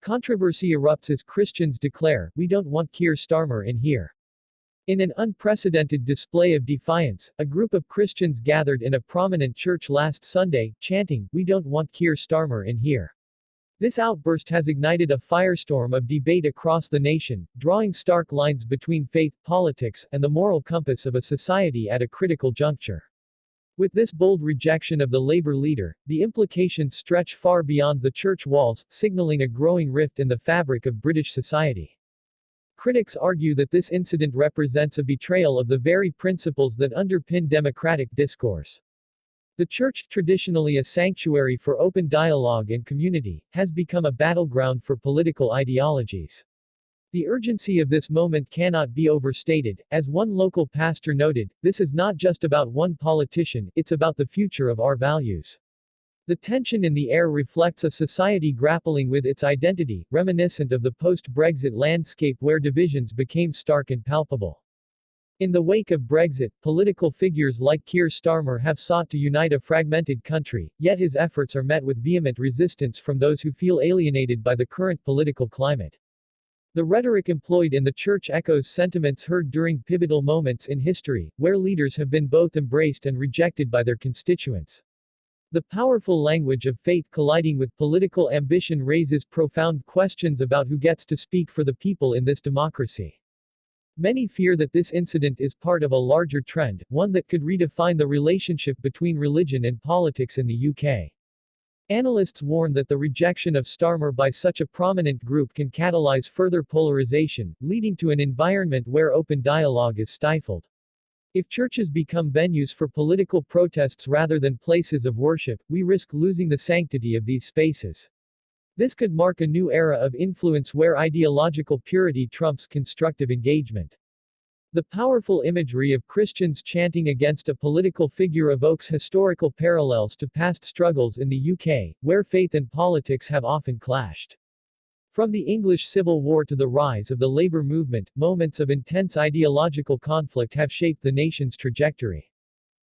Controversy erupts as Christians declare, "We don't want Keir Starmer in here." In an unprecedented display of defiance, a group of Christians gathered in a prominent church last Sunday, chanting, "We don't want Keir Starmer in here." This outburst has ignited a firestorm of debate across the nation, drawing stark lines between faith, politics, and the moral compass of a society at a critical juncture. With this bold rejection of the Labour leader, the implications stretch far beyond the church walls, signaling a growing rift in the fabric of British society. Critics argue that this incident represents a betrayal of the very principles that underpin democratic discourse. The church, traditionally a sanctuary for open dialogue and community, has become a battleground for political ideologies. The urgency of this moment cannot be overstated. As one local pastor noted, "This is not just about one politician, it's about the future of our values." The tension in the air reflects a society grappling with its identity, reminiscent of the post-Brexit landscape where divisions became stark and palpable. In the wake of Brexit, political figures like Keir Starmer have sought to unite a fragmented country, yet his efforts are met with vehement resistance from those who feel alienated by the current political climate. The rhetoric employed in the church echoes sentiments heard during pivotal moments in history, where leaders have been both embraced and rejected by their constituents. The powerful language of faith colliding with political ambition raises profound questions about who gets to speak for the people in this democracy. Many fear that this incident is part of a larger trend, one that could redefine the relationship between religion and politics in the UK. Analysts warn that the rejection of Starmer by such a prominent group can catalyze further polarization, leading to an environment where open dialogue is stifled. If churches become venues for political protests rather than places of worship, we risk losing the sanctity of these spaces. This could mark a new era of influence where ideological purity trumps constructive engagement. The powerful imagery of Christians chanting against a political figure evokes historical parallels to past struggles in the UK, where faith and politics have often clashed. From the English Civil War to the rise of the Labour movement, moments of intense ideological conflict have shaped the nation's trajectory.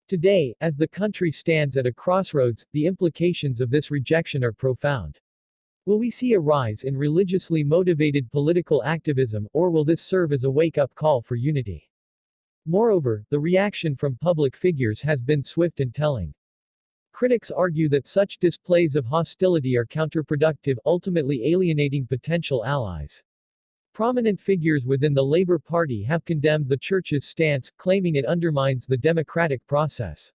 Today, as the country stands at a crossroads, the implications of this rejection are profound. Will we see a rise in religiously motivated political activism, or will this serve as a wake-up call for unity? Moreover, the reaction from public figures has been swift and telling. Critics argue that such displays of hostility are counterproductive, ultimately alienating potential allies. Prominent figures within the Labour Party have condemned the church's stance, claiming it undermines the democratic process.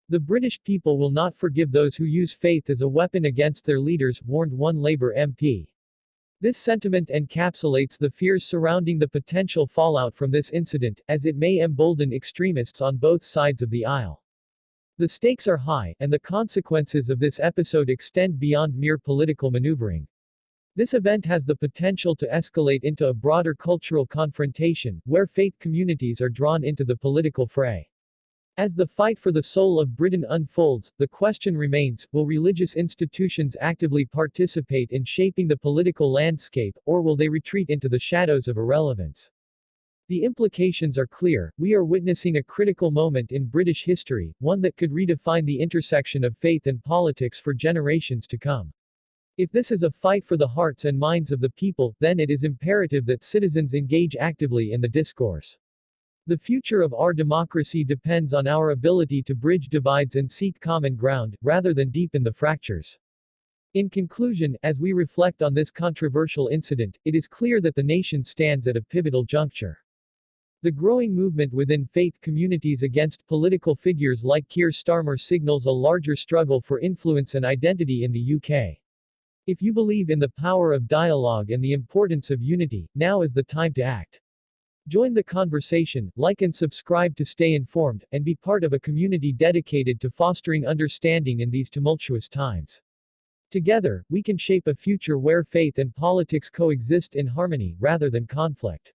"The British people will not forgive those who use faith as a weapon against their leaders," warned one Labour MP. This sentiment encapsulates the fears surrounding the potential fallout from this incident, as it may embolden extremists on both sides of the aisle. The stakes are high, and the consequences of this episode extend beyond mere political maneuvering. This event has the potential to escalate into a broader cultural confrontation, where faith communities are drawn into the political fray. As the fight for the soul of Britain unfolds, the question remains, will religious institutions actively participate in shaping the political landscape, or will they retreat into the shadows of irrelevance? The implications are clear. We are witnessing a critical moment in British history, one that could redefine the intersection of faith and politics for generations to come. If this is a fight for the hearts and minds of the people, then it is imperative that citizens engage actively in the discourse. The future of our democracy depends on our ability to bridge divides and seek common ground, rather than deepen the fractures. In conclusion, as we reflect on this controversial incident, it is clear that the nation stands at a pivotal juncture. The growing movement within faith communities against political figures like Keir Starmer signals a larger struggle for influence and identity in the UK. If you believe in the power of dialogue and the importance of unity, now is the time to act. Join the conversation, like and subscribe to stay informed, and be part of a community dedicated to fostering understanding in these tumultuous times. Together, we can shape a future where faith and politics coexist in harmony, rather than conflict.